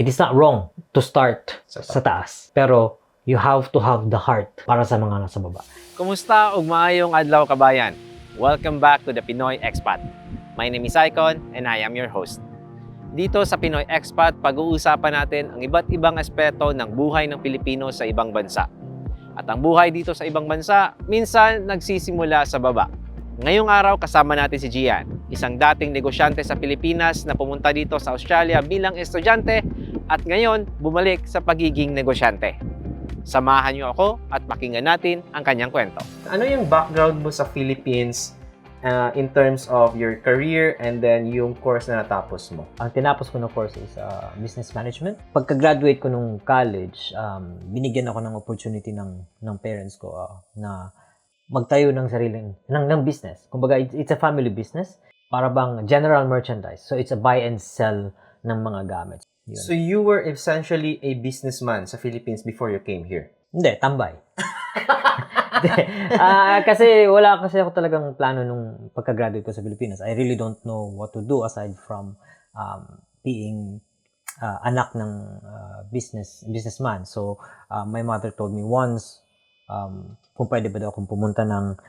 It is not wrong to start Sa sa taas. Pero you have to have the heart para sa mga nasa baba. Kumusta ug maayong adlaw kabayan? Welcome back to the Pinoy Expat. My name is Icon and I am your host. Dito sa Pinoy Expat, pag-uusapan natin ang iba't ibang aspeto ng buhay ng Pilipino sa ibang bansa. At ang buhay dito sa ibang bansa, minsan nagsisimula sa baba. Ngayong araw kasama natin si Gian, isang dating negosyante sa Pilipinas na pumunta dito sa Australia bilang estudyante at ngayon bumalik sa pagiging negosyante. Samahan niyo ako at pakinggan natin ang kanyang kwento. Ano yung background mo sa Philippines in terms of your career and then yung course na natapos mo? Ang tinapos ko na course is business management. Pagka-graduate ko nung college, binigyan ako ng opportunity ng parents ko na magtayo ng sariling ng business. Kumbaga, it's a family business. Para bang general merchandise. So, it's a buy and sell ng mga gamit. Yun. So you were essentially a businessman sa Philippines before you came here? Hindi, tambay. Kasi wala kasi ako talagang plano nung pagka-graduate ko sa Pilipinas. I really don't know what to do aside from being anak ng businessman. So, my mother told me once kung pwede ba daw akong pumunta ng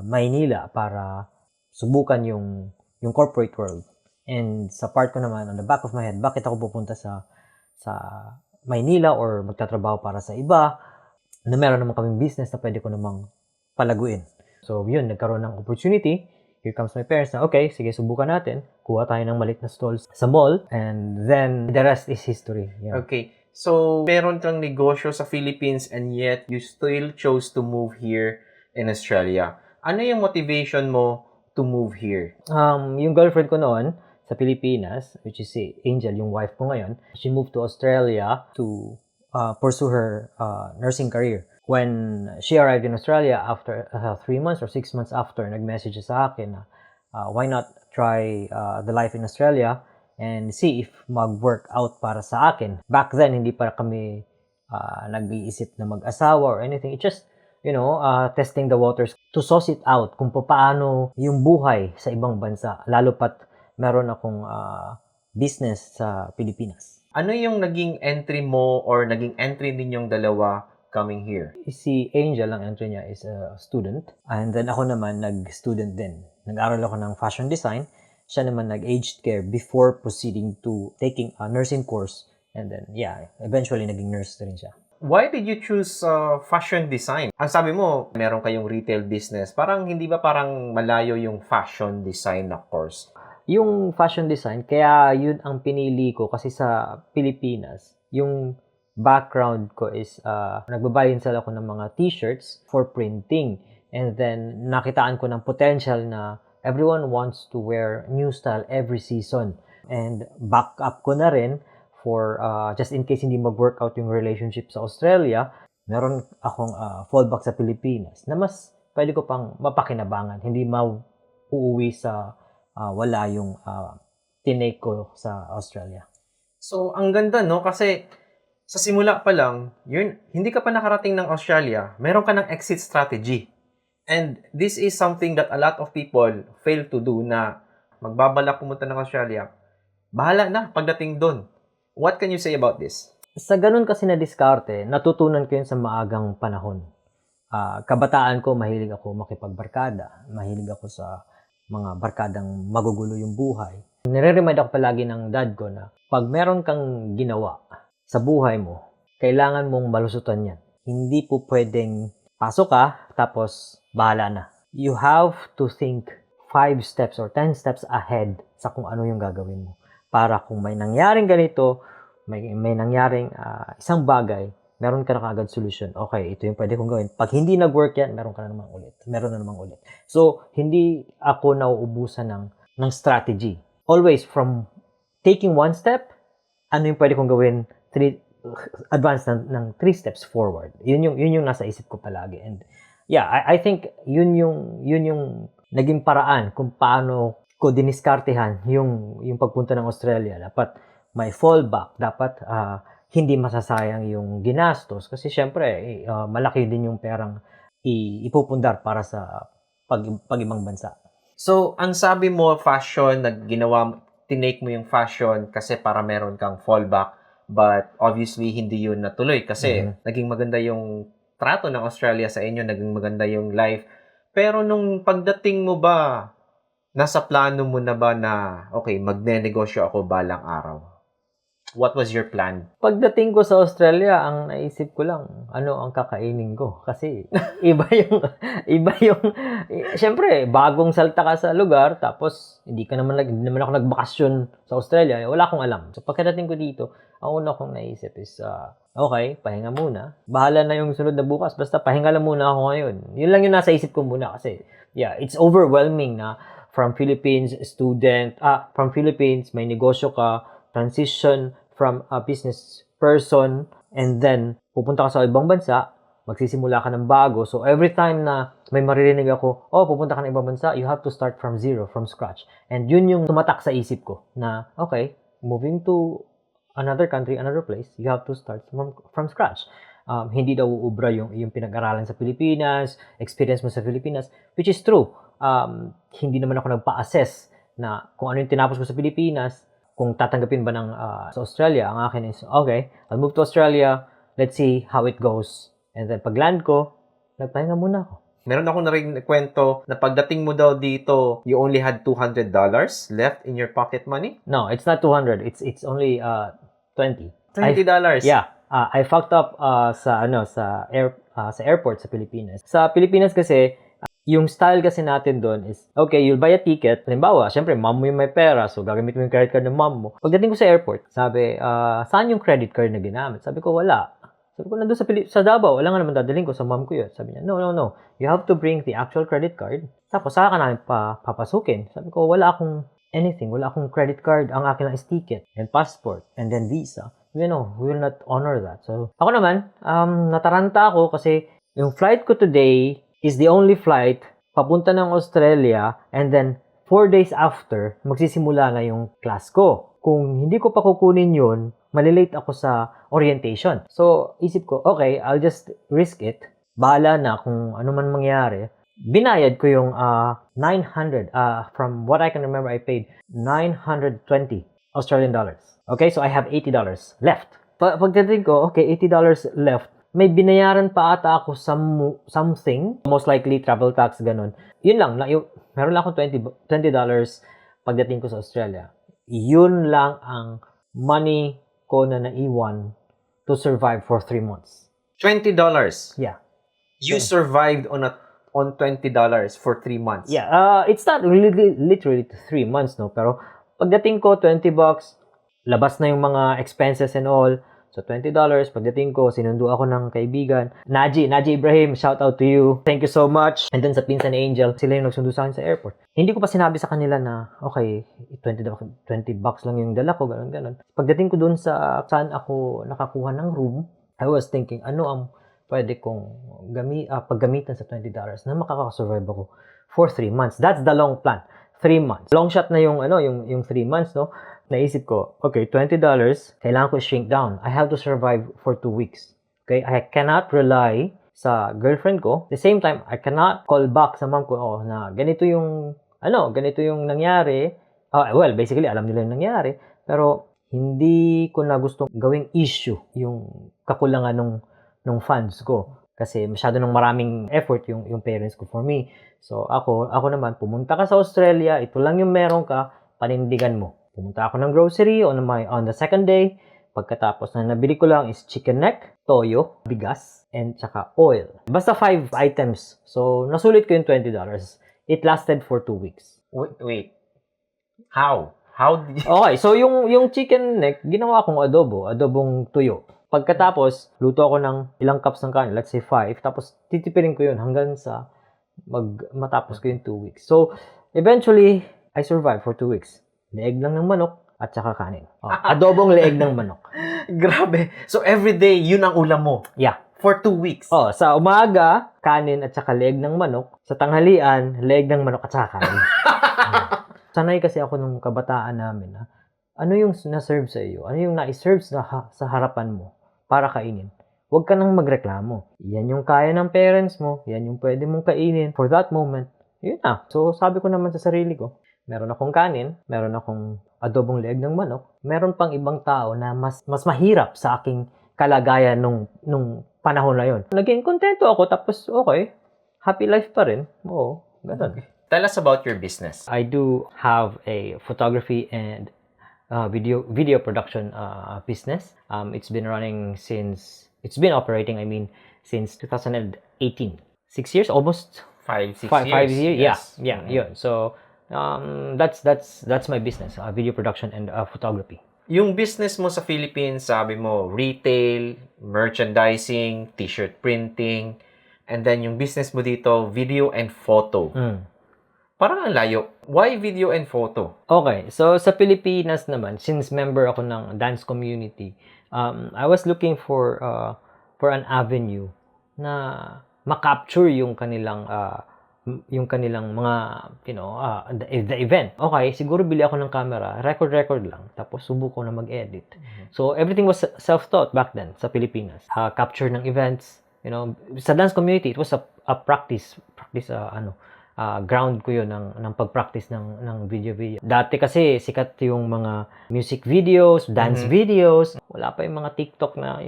Maynila para subukan yung corporate world. And sa part ko naman, on the back of my head, bakit ako pupunta sa Maynila or magtatrabaho para sa iba na meron naman kaming business na pwede ko namang palaguin. So, yun, nagkaroon ng opportunity. Here comes my parents na, okay, sige, subukan natin. Kuha tayo ng maliit na stalls sa mall. And then, the rest is history. Yeah. Okay. So, meron kang negosyo sa Philippines and yet you still chose to move here in Australia. Ano yung motivation mo to move here? Yung girlfriend ko noon sa Pilipinas, which is si Angel, yung wife ko ngayon, she moved to Australia to pursue her nursing career. When she arrived in Australia after 3 months or 6 months after, nag-message sa akin na why not try the life in Australia and see if mag-work out para sa akin. Back then, hindi pa kami nag-iisip na mag-asawa or anything. It's just, testing the waters to suss it out kung paano yung buhay sa ibang bansa. Lalo pat meron akong business sa Pilipinas. Ano yung naging entry mo or naging entry ninyong dalawa coming here? Si Angel, ang entry niya is a student. And then ako naman, nag-student din. Nag-aral ako ng fashion design. Siya naman nag-aged care before proceeding to taking a nursing course. And then, eventually naging nurse rin siya. Why did you choose fashion design? Ang sabi mo, meron kayong retail business. Parang hindi ba parang malayo yung fashion design na course? Yung fashion design, kaya yun ang pinili ko kasi sa Pilipinas, yung background ko is nagbabayin sila ako ng mga t-shirts for printing. And then, nakitaan ko ng potential na everyone wants to wear new style every season. And back up ko na rin for just in case hindi mag-work out yung relationship sa Australia, meron akong fallback sa Pilipinas na mas pwede ko pang mapakinabangan. Hindi mauuwi sa wala yung tinake ko sa Australia. So, ang ganda, no? Kasi sa simula pa lang, hindi ka pa nakarating ng Australia, meron ka ng exit strategy. And this is something that a lot of people fail to do na magbabalak pumunta ng Australia. Bahala na pagdating doon. What can you say about this? Sa ganun kasi na diskarte, natutunan ko yun sa maagang panahon. Kabataan ko, mahilig ako makipagbarkada. Mahilig ako sa mga barkadang magugulo yung buhay. Nire-remind ako palagi ng dad ko na pag meron kang ginawa sa buhay mo, kailangan mong malusutan yan. Hindi po pwedeng pasok ka, tapos bahala na. You have to think 5 steps or 10 steps ahead sa kung ano yung gagawin mo. Para kung may nangyaring ganito, may nangyaring isang bagay, meron ka na kaagad solution. Okay, ito yung pwede kong gawin. Pag hindi nag-work yan, meron na namang ulit. So, hindi ako nauubusan ng strategy. Always, from taking 1 step, ano yung pwede kong gawin, advance ng 3 steps forward. Yun yung nasa isip ko palagi. And I think yun yung naging paraan kung paano ko diniskartehan yung pagpunta ng Australia. Dapat may fallback, dapat hindi masasayang yung ginastos kasi syempre malaki din yung perang ipupundar para sa pag-ibang bansa. So, ang sabi mo, fashion, tinake mo yung fashion kasi para meron kang fallback. But obviously, hindi yun natuloy kasi Mhm. naging maganda yung trato ng Australia sa inyo, naging maganda yung life. Pero nung pagdating mo ba, nasa plano mo na ba na, okay, magne-negosyo ako balang araw? What was your plan? Pagdating ko sa Australia, ang naisip ko lang, ano ang kakainin ko. Kasi iba yung, iba yung, syempre, bagong salta ka sa lugar, tapos hindi naman ako nagbakasyon sa Australia, wala akong alam. So pagkadating ko dito, ang una kong naisip is, okay, pahinga muna. Bahala na yung sunod na bukas, basta pahinga lang muna ako ngayon. Yun lang yung nasa isip ko muna kasi, yeah, it's overwhelming na from Philippines, may negosyo ka, transition from a business person, and then pupunta ka sa ibang bansa, magsisimula ka ng bago. So every time na may maririnig ako, pupunta ka ng ibang bansa, you have to start from zero, from scratch. And yun yung tumatak sa isip ko na, okay, moving to another country, another place, you have to start from scratch. Hindi daw uubra yung pinag-aralan sa Pilipinas, experience mo sa Pilipinas, which is true. Hindi naman ako nagpa-assess na kung ano yung tinapos ko sa Pilipinas, kung tatanggapin ba ng sa Australia. Ang akin is, okay, I'll move to Australia, let's see how it goes. And then pag land ko, nagpahinga muna ako. Meron ako narinig na kwento na pagdating mo daw dito, you only had $200 left in your pocket money? No, it's not 200. It's only 20. $20? Yeah. I fucked up sa airport sa Pilipinas. Sa Pilipinas kasi yung style kasi natin doon is, okay, you'll buy a ticket. Halimbawa, syempre, mom mo yung may pera, so gagamit mo yung credit card ng mom mo. Pagdating ko sa airport, sabi, saan yung credit card na ginamit? Sabi ko, wala. Sabi ko, nandun sa Davao, wala nga naman dadaling ko, sa mom ko yun. Sabi niya, no. You have to bring the actual credit card. Tapos, saka ka namin papasukin. Sabi ko, wala akong anything. Wala akong credit card. Ang akin lang is ticket and passport and then visa. We will not honor that. So, ako naman, nataranta ako kasi yung flight ko today is the only flight papunta ng Australia, and then 4 days after, magsisimula na yung class ko. Kung hindi ko pa kukunin yun, malilate ako sa orientation. So, isip ko, okay, I'll just risk it. Bahala na kung ano man mangyari. Binayad ko yung 900. From what I can remember, I paid 920 Australian dollars. Okay, so I have $80 left. Pagdating ko, okay, $80 left. May binayaran pa ata ako something, most likely travel tax, ganun. Yun lang, meron lang akong $20 pagdating ko sa Australia. Yun lang ang money ko na naiwan to survive for 3 months. $20? Yeah. You survived on $20 for 3 months? Yeah, it's not really literally 3 months, no? Pero pagdating ko, $20, labas na yung mga expenses and all. So, $20, pagdating ko, sinundo ako ng kaibigan. Naji Ibrahim, shout out to you. Thank you so much. And then sa pinsan ni Angel, sila yung nagsundo sa akin sa airport. Hindi ko pa sinabi sa kanila na, okay, $20 lang yung dala ko, ganun. Pagdating ko dun sa saan ako nakakuha ng room, I was thinking, ano ang pwede kong paggamitan sa $20 na makakasurvive ako for 3 months. That's the long plan. 3 months. Long shot na yung 3 months, no? Naisip ko, okay, $20, kailangan ko shrink down. I have to survive for 2 weeks. Okay? I cannot rely sa girlfriend ko. At the same time, I cannot call back sa mom ko, na ganito yung nangyari. Well, basically, alam nila yung nangyari. Pero, hindi ko na gustong gawing issue yung kakulangan ng funds ko. Kasi masyado ng maraming effort yung parents ko for me. So, ako naman, pumunta ka sa Australia, ito lang yung meron ka, panindigan mo. Pumunta ako ng grocery on the second day. Pagkatapos na nabili ko lang is chicken neck, toyo, bigas, and tsaka oil. Basta 5 items. So, nasulit ko yung $20. It lasted for 2 weeks. Wait. How? How did you... Okay, so yung chicken neck, ginawa kong adobong tuyo. Pagkatapos, luto ako ng ilang cups ng kanin, let's say 5, tapos titipirin ko yun hanggang sa matapos ko yung 2 weeks. So, eventually, I survived for 2 weeks. Leeg lang ng manok at saka kanin. Adobong leeg ng manok. Grabe. So, every day, yun ang ulam mo? Yeah. For 2 weeks? Sa umaga, kanin at saka leeg ng manok. Sa tanghalian, leeg ng manok at saka kanin. Sanay kasi ako nung kabataan namin, ano yung na-serve sa iyo? Ano yung na-serve sa harapan mo para kainin? Huwag ka nang magreklamo. Yan yung kaya ng parents mo. Yan yung pwede mong kainin. For that moment, yun na. So, sabi ko naman sa sarili ko, meron akong kanin, meron akong adobong leeg ng manok, meron pang ibang tao na mas mahirap sa aking kalagayan nung panahon na yon. Naging kontento ako, tapos okay, happy life pa rin. Oo, ganun. Tell us about your business. I do have a photography and video production business. It's been operating, since 2018. 6 years, almost 5, 6 five years. years. Yes. Yeah, yun. So, that's my business, video production and photography. Yung business mo sa Philippines, sabi mo, retail, merchandising, t-shirt printing, and then yung business mo dito, video and photo. Parang ang layo. Why video and photo? Okay, so sa Pilipinas naman, since member ako ng dance community, I was looking for an avenue na makapture yung kanilang mga, the event. Okay, siguro bili ako ng camera, record lang, tapos subuko na mag-edit. So everything was self-taught back then sa Pilipinas. Capture ng events, sa dance community, it was a practice ground ko yun ng pag-practice ng video. Dati kasi sikat yung mga music videos, dance videos. Wala pa yung mga TikTok na,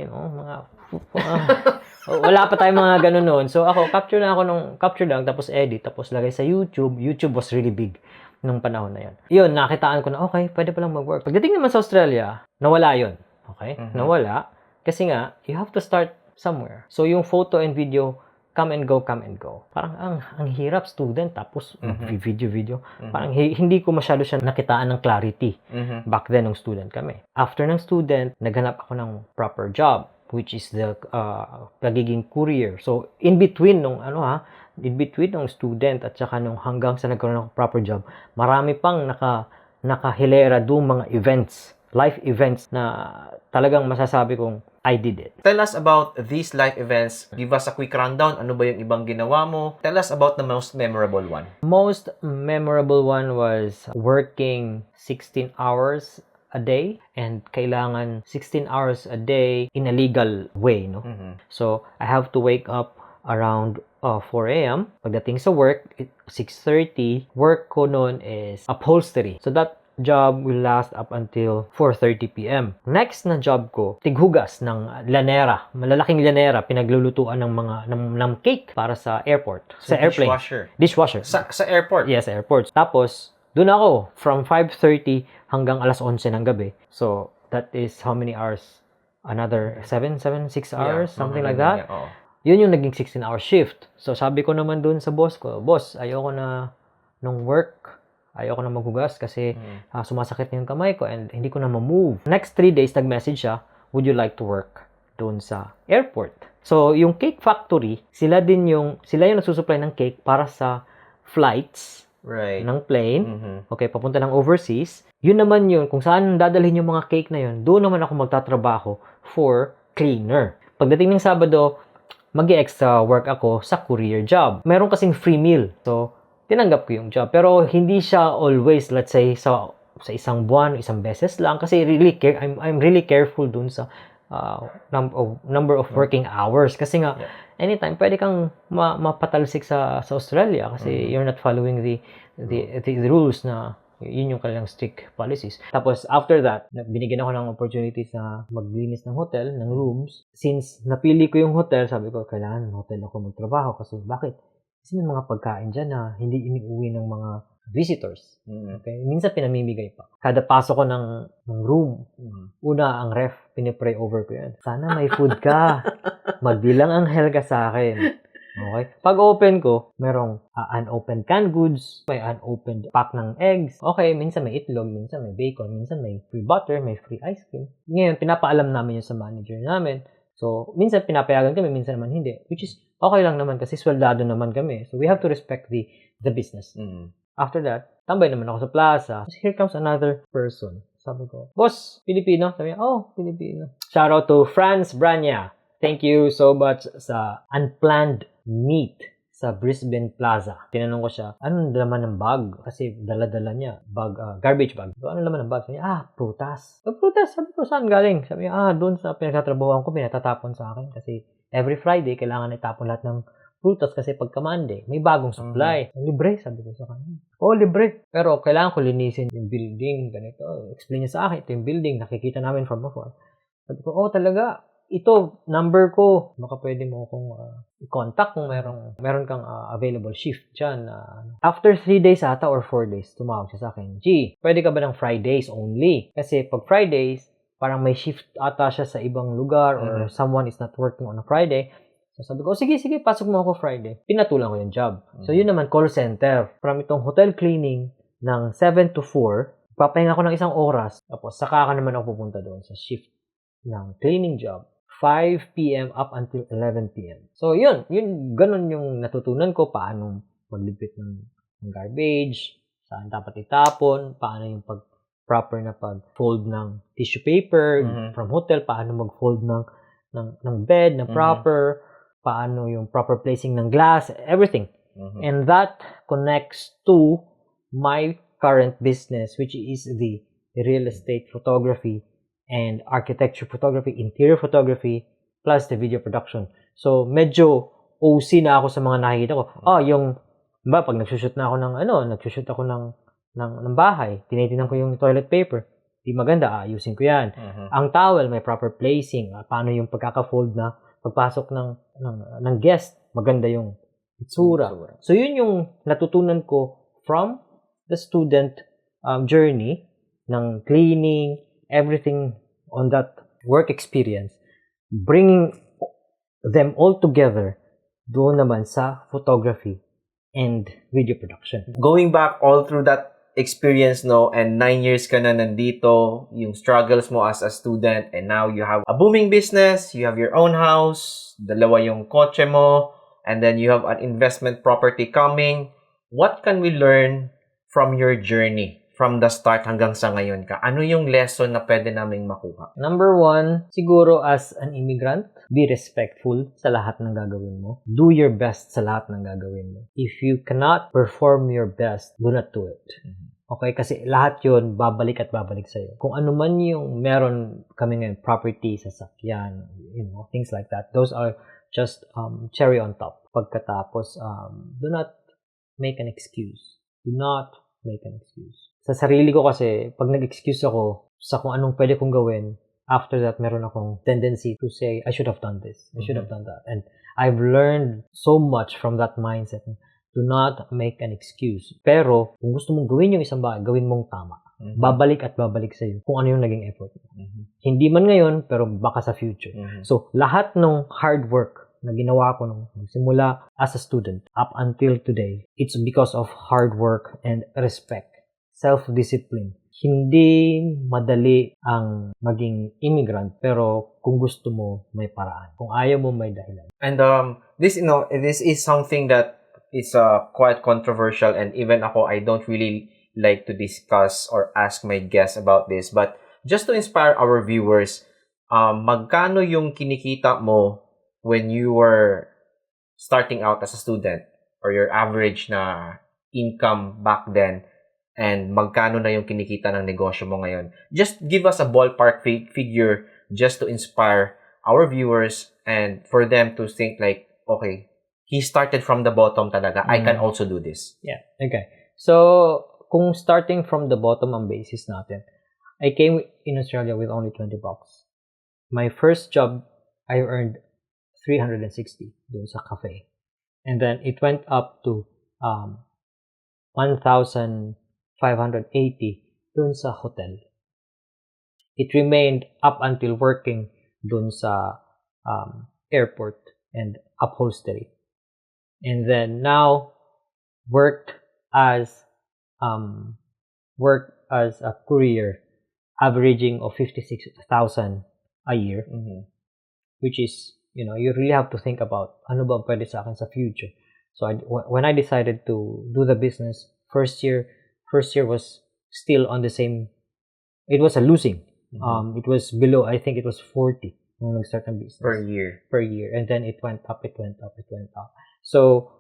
wala pa tayong mga ganun noon. So ako, capture lang, tapos edit, tapos lagay sa YouTube. YouTube was really big nung panahon na yun. Yun, nakitaan ko na, okay, pwede palang mag-work. Pagdating naman sa Australia, nawala yun. Okay? Nawala. Kasi nga, you have to start somewhere. So yung photo and video, come and go. Parang ang hirap, student, tapos video. Parang hindi ko masyado siya nakitaan ng clarity back then nung student kami. After ng student, naghanap ako ng proper job, which is the pagiging courier. So, in between nung student at saka nung hanggang sa nagkaroon ng proper job, marami pang nakahilera doon mga events, life events na talagang masasabi kong I did it. Tell us about these life events. Give us a quick rundown. Ano ba yung ibang ginawa mo? Tell us about the most memorable one. Most memorable one was working 16 hours a day, and kailangan 16 hours a day in a legal way, no? So, I have to wake up around 4 a.m. Pagdating sa work, 6:30. Work ko noon is upholstery. So, that job will last up until 4:30 p.m. Next na job ko, tighugas ng lanera. Malalaking lanera, pinaglulutuan ng cake para sa airport. So, sa airplane. Dishwasher. Sa airport? Yes, airport. Tapos, doon ako from 5:30 hanggang alas 11 ng gabi. So, that is how many hours? Another 6 hours? Something like that. Yun yung naging 16-hour shift. So, sabi ko naman doon sa boss ko, boss, ayoko na nung work. Ayoko na maghugas kasi sumasakit na yung kamay ko and hindi ko na ma-move. Next 3 days, nag-message siya, would you like to work doon sa airport? So, yung cake factory, sila yung nagsusupply ng cake para sa flights ng plane. Okay, papunta ng overseas. Yun naman yun, kung saan dadalhin yung mga cake na yun, doon naman ako magtatrabaho for cleaner. Pagdating ng Sabado, mag-extra work ako sa courier job. Meron kasing free meal. So, tinanggap ko yung job. Pero hindi siya always, let's say, sa isang buwan, isang beses lang. Kasi I'm really careful dun sa number of working hours. Kasi nga, anytime, pwede kang mapatalsik sa Australia kasi you're not following the rules na yun yung kanilang strict policies. Tapos, after that, binigyan ako ng opportunity sa maglinis ng hotel, ng rooms. Since napili ko yung hotel, sabi ko, kailangan ng hotel ako magtrabaho. Kasi, bakit? Kasi may mga pagkain dyan na hindi iniuwi ng mga visitors. Okay? Minsan pinamimigay pa. Kada pasok ko ng room, una ang ref, pinipray over ko yan. Sana may food ka. Magbilang anghel ka sa akin. Okay? Pag open ko, merong unopened canned goods, may unopened pack ng eggs. Okay, minsan may itlog, minsan may bacon, minsan may free butter, may free ice cream. Ngayon, pinapaalam namin yun sa manager namin. So, minsan pinapayagan kami, minsan naman hindi. Which is, okay lang naman kasi sweldado naman kami. So, we have to respect the business. After that, tambay naman ako sa plaza. So, here comes another person. Sabi ko, boss, Pilipino? Sabi niya, oh, Pilipino. Shout out to Franz Branya. Thank you so much sa unplanned meet sa Brisbane Plaza. Tinanong ko siya, anong laman ng bag? Kasi dala-dala niya, garbage bag. So, anong laman ng bag? Sabi niya, prutas. So, prutas, sabi ko, saan galing? Sabi niya, doon sa pinagtatrabahoan ko, pinatatapon sa akin. Kasi every Friday, kailangan itapon lahat ng prutas kasi pagka Monday, may bagong supply. Libre, sabi ko sa kanya. Oo, libre. Pero kailangan ko linisin yung building, ganito. Explain niya sa akin, ito yung building, nakikita namin from afar. Sabi ko, talaga, ito, number ko. Baka pwede mo akong i-contact kung meron kang available shift dyan. After 3 days ata or 4 days, tumawag siya sa akin. G, pwede ka ba ng Fridays only? Kasi pag Fridays, parang may shift ata siya sa ibang lugar or someone is not working on a Friday. So sabi ko, sige, pasok mo ako Friday. Pinatulan ko yung job. So yun naman, call center. From itong hotel cleaning ng 7 to 4, papahinga ko ng 1 oras. Tapos saka ka naman ako pupunta doon sa shift ng cleaning job. 5 p.m. up until 11 p.m. So yun, ganun yung natutunan ko, paano maglipit ng garbage, saan dapat itapon, paano yung proper na pag-fold ng tissue paper from hotel, paano mag-fold ng bed na proper, paano yung proper placing ng glass, everything. And that connects to my current business, which is the real estate photography and architecture photography, interior photography, plus the video production. So, medyo OC na ako sa mga nakikita ko. Pag nagsushoot na ako ng bahay, tinitingnan ko yung toilet paper. Di maganda, ayusin ko yan. Ang towel, may proper placing. Paano yung pagkaka-fold na pagpasok ng guest, maganda yung itsura. So, yun yung natutunan ko from the student journey ng cleaning, everything on that work experience, bringing them all together doon naman sa photography and video production. Going back all through that experience, no, and 9 years ka na nandito, yung struggles mo as a student, and now you have a booming business, you have your own house, dalawa yung kotse mo, and then you have an investment property coming. What can we learn from your journey? From the start hanggang sa ngayon ka? Ano yung lesson na pwede naming makuha? Number 1, siguro as an immigrant, be respectful sa lahat ng gagawin mo. Do your best sa lahat ng gagawin mo. If you cannot perform your best, do not do it. Okay? Kasi lahat yun, babalik at babalik sa'yo. Kung ano man yung meron kami ngayon, property, sasakyan, things like that. Those are just cherry on top. Pagkatapos, do not make an excuse. Do not make an excuse. Sa sarili ko kasi, pag nag-excuse ako sa kung anong pwede kong gawin, after that, meron akong tendency to say, I should have done this. I should have done that. And I've learned so much from that mindset. Do not make an excuse. Pero, kung gusto mong gawin yung isang bagay, gawin mong tama. Babalik at babalik sa'yo kung ano yung naging effort mo. Hindi man ngayon, pero baka sa future. So, lahat ng hard work na ginawa ko nung simula as a student up until today, it's because of hard work and respect. Self-discipline. Hindi madali ang maging immigrant, pero kung gusto mo, may paraan. Kung ayaw mo, may dahilan. And this is something that is quite controversial, and even ako, I don't really like to discuss or ask my guests about this. But just to inspire our viewers, magkano yung kinikita mo when you were starting out as a student, or your average na income back then, and magkano na yung kinikita ng negosyo mo ngayon? Just give us a ballpark figure just to inspire our viewers and for them to think like, okay, he started from the bottom talaga. I can also do this. Yeah. Okay. So, kung starting from the bottom ang basis natin, I came in Australia with only $20. My first job, I earned $360 doon sa cafe. And then it went up to $1,580 dun sa hotel. It remained up until working dun sa airport and upholstery. And then now worked as a courier, averaging of 56,000 a year, which is, you really have to think about ano ba pwede sa akin sa future. So when I decided to do the business, first year was still on the same. It was a losing. It was below. I think it was 40 when we started business Per year, and then it went up. So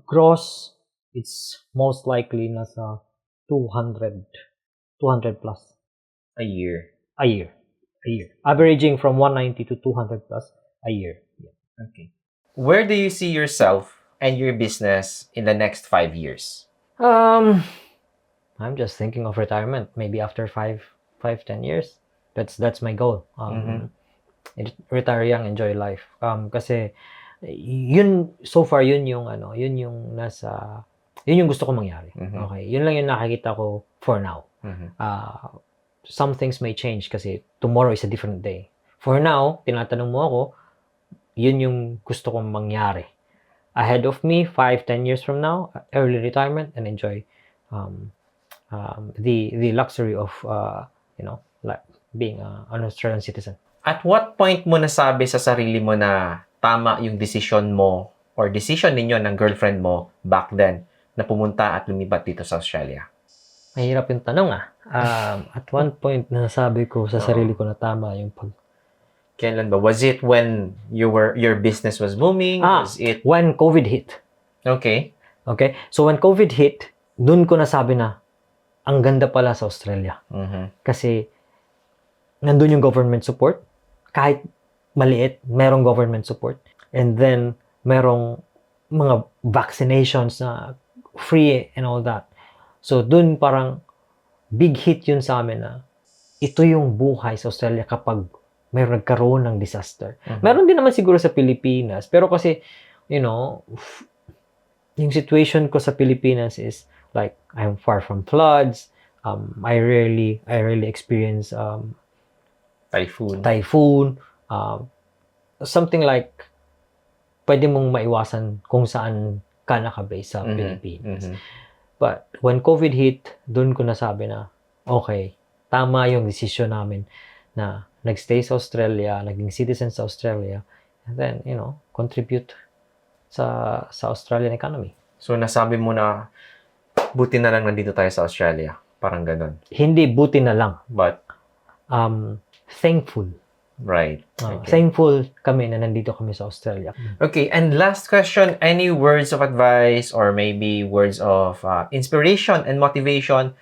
gross, it's most likely nasa 200 plus a year. averaging from 190 to 200 plus a year. Okay. Where do you see yourself and your business in the next 5 years? I'm just thinking of retirement. Maybe after 10 years. That's my goal. Retire young, enjoy life. Kasi yun so far yun yung yun yung gusto ko mangyari. Okay, yun lang yung nakikita ko for now. Some things may change kasi tomorrow is a different day. For now, tinatanong mo ako, yun yung gusto kong mangyari. Ahead of me, 5-10 years from now, early retirement and enjoy the luxury of like being an Australian citizen. At what point mo nasabi sa sarili mo na tama yung decision mo or decision ninyo ng girlfriend mo back then na pumunta at lumipat dito sa Australia? Mahirap yung tanong at one point nasabi ko sa sarili ko na tama yung Kailan ba? Was it when your business was booming? Was it when COVID hit. Okay. Okay? So when COVID hit, dun ko nasabi na ang ganda pala sa Australia. Kasi nandun yung government support. Kahit maliit, merong government support. And then, merong mga vaccinations na free and all that. So, dun parang big hit yun sa amin na ito yung buhay sa Australia kapag mayroon nagkaroon ng disaster. Meron din naman siguro sa Pilipinas. Pero kasi, yung situation ko sa Pilipinas is like, I'm far from floods. I rarely experience typhoon. Something like pwede mong maiwasan kung saan ka nakabase sa Pilipinas. But when COVID hit, dun ko nasabi na, okay, tama yung decision namin na nagstay sa Australia, naging citizen sa Australia, and then, contribute sa Australian economy. So, nasabi mo na buti na lang nandito tayo sa Australia. Parang ganun. Hindi buti na lang. But, thankful. right. Okay. Thankful kami na nandito kami sa Australia. Okay, and last question, any words of advice or maybe words of inspiration and motivation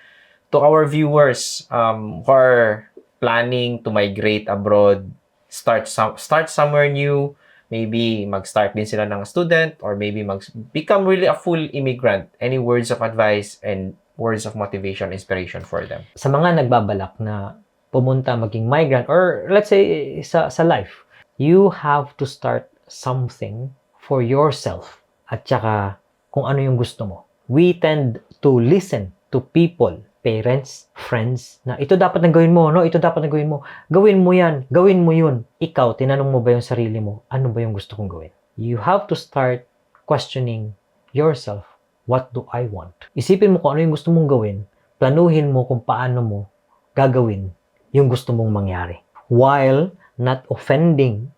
to our viewers who are planning to migrate abroad, start somewhere new, maybe mag-start din sila ng student or maybe become really a full immigrant. Any words of advice and words of motivation, inspiration for them? Sa mga nagbabalak na pumunta maging migrant or let's say sa life, you have to start something for yourself at saka kung ano yung gusto mo. We tend to listen to people, parents, friends, na ito dapat na gawin mo, no? Ito dapat na gawin mo. Gawin mo yan, gawin mo yun. Ikaw, tinanong mo ba yung sarili mo, ano ba yung gusto kong gawin? You have to start questioning yourself. What do I want? Isipin mo kung ano yung gusto mong gawin, planuhin mo kung paano mo gagawin yung gusto mong mangyari. While not offending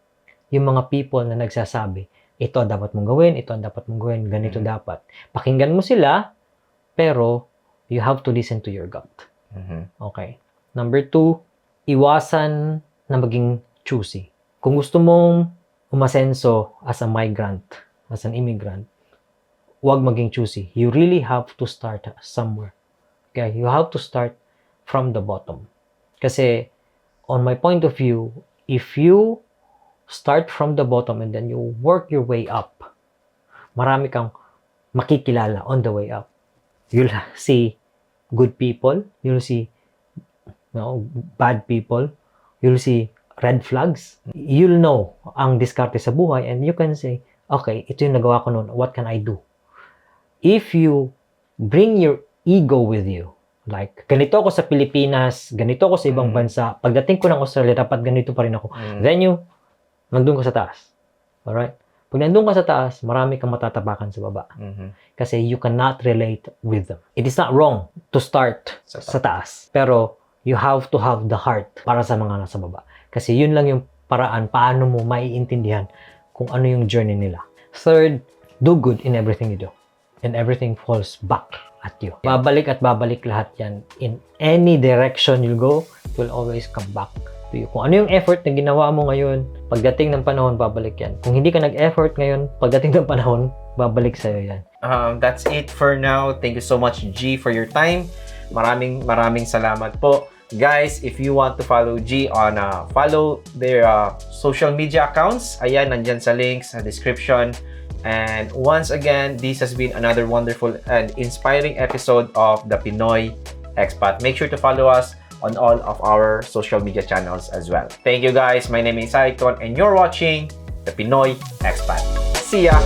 yung mga people na nagsasabi, ito ang dapat mong gawin, ito ang dapat mong gawin, ganito dapat. Pakinggan mo sila, pero you have to listen to your gut. Okay. Number 2, iwasan na maging choosy. Kung gusto mong umasenso as a migrant, as an immigrant, huwag maging choosy. You really have to start somewhere. Okay? You have to start from the bottom. Kasi, on my point of view, if you start from the bottom and then you work your way up, marami kang makikilala on the way up. You'll see good people, you'll see bad people, you'll see red flags. You'll know ang diskarte sa buhay and you can say, okay, ito yung nagawa ko noon, what can I do? If you bring your ego with you, like, ganito ako sa Pilipinas, ganito ako sa ibang bansa, pagdating ko ng Australia, dapat ganito pa rin ako. Then nandun ka sa taas. Alright? Pag nandun ka sa taas, marami kang matatapakan sa baba. Kasi you cannot relate with them. It is not wrong to start sa taas. Pero, you have to have the heart para sa mga nasa baba. Kasi yun lang yung paraan paano mo maiintindihan kung ano yung journey nila. Third, do good in everything you do. And everything falls back at you. Babalik at babalik lahat yan. In any direction you go, it will always come back to you. Kung ano yung effort na ginawa mo ngayon, pagdating ng panahon, babalik yan. Kung hindi ka nag-effort ngayon, pagdating ng panahon, babalik sa'yo yan. That's it for now. Thank you so much, G, for your time. Maraming salamat po. Guys, if you want to follow G on follow their social media accounts, ayan, nandyan sa links sa description. And once again, this has been another wonderful and inspiring episode of the Pinoy Expat. Make sure to follow us on all of our social media channels as well. Thank you guys. My name is Icon and you're watching the Pinoy Expat. See ya!